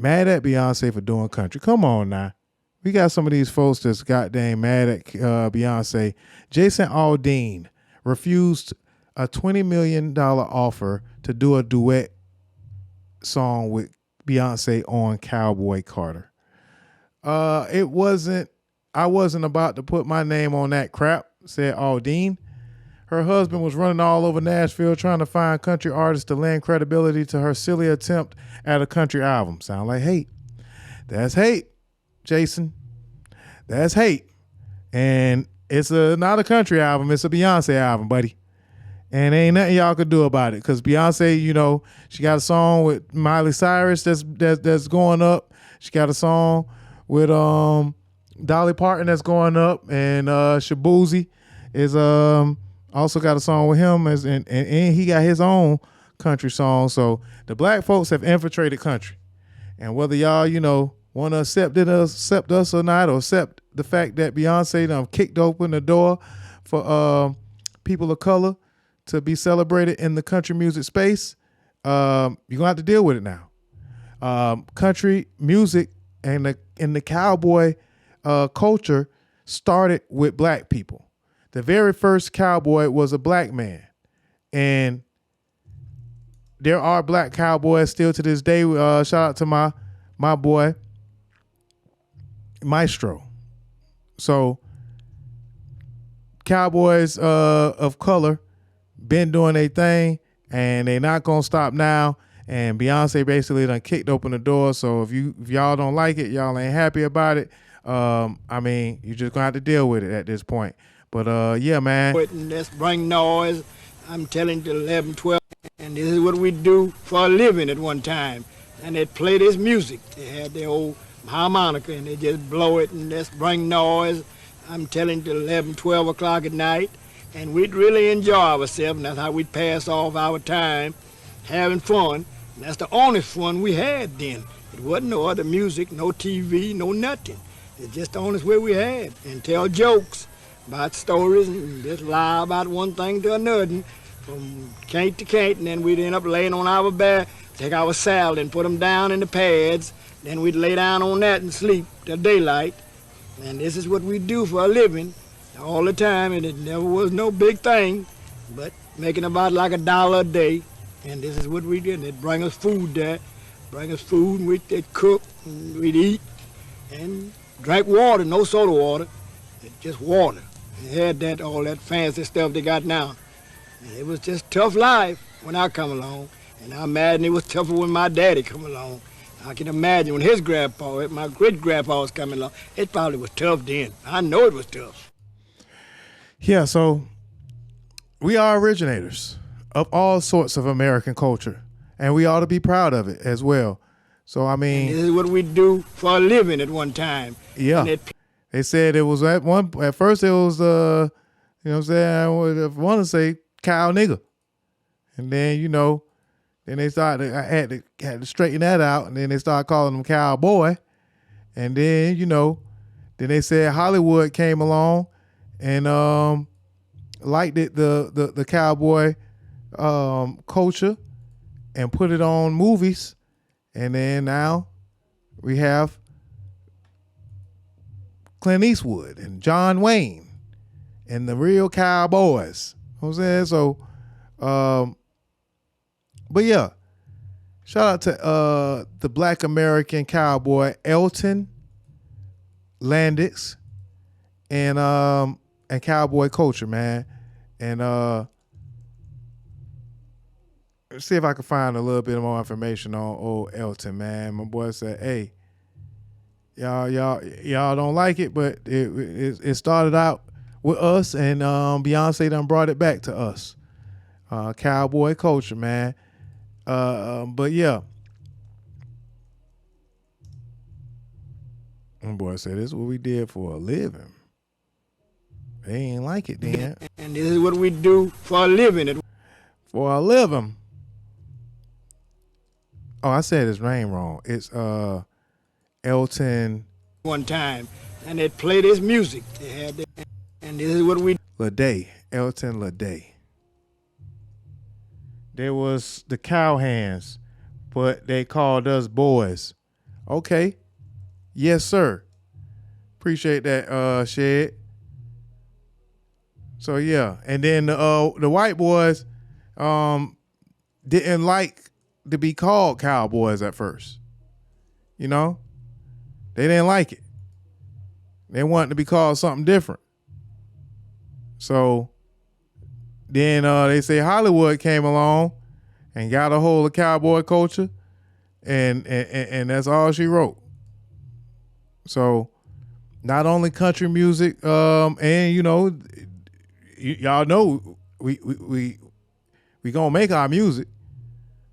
mad at Beyonce for doing country. Come on now. We got some of these folks that's goddamn mad at Beyonce. Jason Aldean refused a $20 million offer to do a duet song with Beyonce on Cowboy Carter. I wasn't about to put my name on that crap, said Aldean. Her husband was running all over Nashville trying to find country artists to lend credibility to her silly attempt at a country album. Sound like hate. That's hate, Jason. That's hate. And it's not a country album. It's a Beyonce album, buddy. And ain't nothing y'all could do about it. Because Beyonce, you know, she got a song with Miley Cyrus that's going up. She got a song with Dolly Parton that's going up. And Shabuzi is also got a song with him, and he got his own country song. So the black folks have infiltrated country. And whether y'all, you know, want to accept us or not, or accept the fact that Beyonce done kicked open the door for people of color to be celebrated in the country music space, you're going to have to deal with it now. Country music and the cowboy culture started with black people. The very first cowboy was a black man. And there are black cowboys still to this day. Shout out to my boy, Maestro. So cowboys of color been doing their thing, and they not going to stop now. And Beyonce basically done kicked open the door. So if y'all don't like it, y'all ain't happy about it, I mean, you just going to have to deal with it at this point. But, yeah, man. Let's bring noise. I'm telling you, 11, 12. And this is what we do for a living at one time. And they play this music. They had their old harmonica, and they just blow it, and let's bring noise. I'm telling you, 11, 12 o'clock at night. And we'd really enjoy ourselves, and that's how we'd pass off our time, having fun. And that's the only fun we had then. It wasn't no other music, no TV, no nothing. It's just the only way we had. And tell jokes about stories and just lie about one thing to another from cant to cant, and then we'd end up laying on our back, take our salad and put them down in the pads, then we'd lay down on that and sleep till daylight. And this is what we do for a living all the time, and it never was no big thing, but making about like $1 a day. And this is what we did. They'd bring us food there, and we'd cook, and we'd eat, and drank water, no soda water, just water. They had all that fancy stuff they got now. And it was just tough life when I come along. And I imagine it was tougher when my daddy come along. I can imagine when his grandpa, my great-grandpa was coming along, it probably was tough then. I know it was tough. Yeah, so we are originators of all sorts of American culture, and we ought to be proud of it as well. So, I mean... And this is what we do for a living at one time. Yeah. They said it was at first it was, you know what I'm saying, I want to say cow nigga. And then, you know, then they started, I had to straighten that out, and then they started calling them cowboy. And then, you know, then they said Hollywood came along and liked it, the cowboy culture, and put it on movies. And then now we have Clint Eastwood and John Wayne and the real cowboys. You know what I'm saying? So, but yeah, shout out to the Black American cowboy Elton Landis and cowboy culture, man. And let's see if I can find a little bit more information on old Elton, man. My boy said, "Hey, y'all don't like it, but it started out with us, and Beyonce done brought it back to us. Cowboy culture, man. But yeah." My boy said, "This is what we did for a living." They ain't like it then. And this is what we do for a living. For a living. Oh, I said his name wrong. It's Elton. One time, and they'd play this music. They had that, and this is what we. Lede, Elton Lede. There was the Cowhands, but they called us boys. Okay. Yes, sir. Appreciate that, Shed. So yeah. And then the white boys didn't like to be called cowboys at first. You know? They didn't like it. They wanted to be called something different. So then they say Hollywood came along and got a hold of cowboy culture, and that's all she wrote. So not only country music, and you know, y'all know we gonna make our music.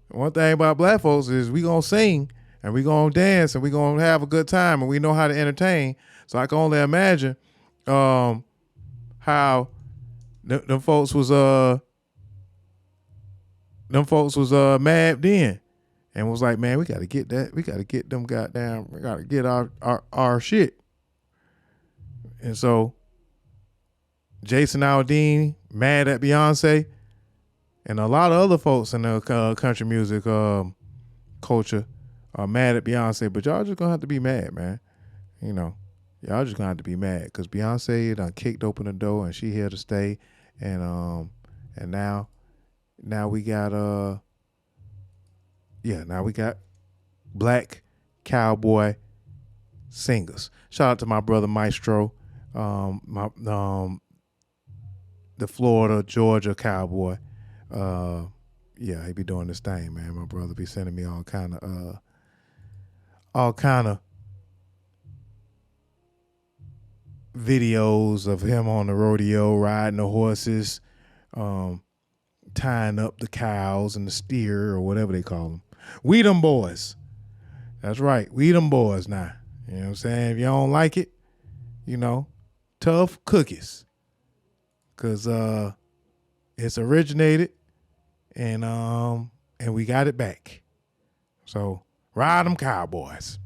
One thing about black folks is we gonna sing and we gonna dance and we gonna have a good time and we know how to entertain. So I can only imagine how them folks was mad then and was like, man, we gotta get that. We gotta get them goddamn. We gotta get our shit. And so Jason Aldean mad at Beyonce, and a lot of other folks in the country music culture are mad at Beyonce. But y'all just gonna have to be mad, man. You know, y'all just gonna have to be mad because Beyonce done kicked open the door and she here to stay. And now we got now we got black cowboy singers. Shout out to my brother Maestro, the Florida, Georgia cowboy. Yeah, he be doing this thing, man. My brother be sending me all kind of videos of him on the rodeo, riding the horses, tying up the cows and the steer or whatever they call them. We them boys. That's right. We them boys now. You know what I'm saying? If you don't like it, you know, tough cookies. Cause it's originated and we got it back. So ride them Cowboys.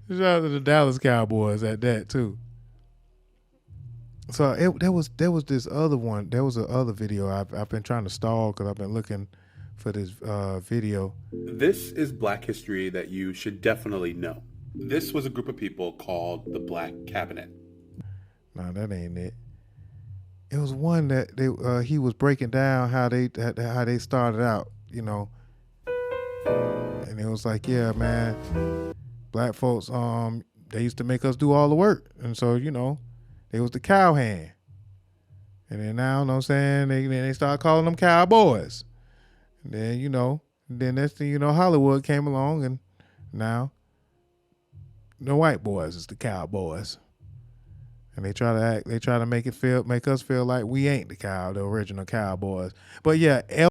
Shout out to the Dallas Cowboys at that too. So there was this other one. There was another video I've been trying to stall because I've been looking for this video. This is Black history that you should definitely know. This was a group of people called the Black Cabinet. No, that ain't it. It was one that he was breaking down how they started out, you know, and it was like, yeah, man, black folks, they used to make us do all the work, and so you know, they was the cowhand, and then now, you know what I'm saying, they started calling them cowboys, and then you know, next thing you know, Hollywood came along, and now the white boys is the cowboys. And they try to make us feel like we ain't the original cowboys. But yeah,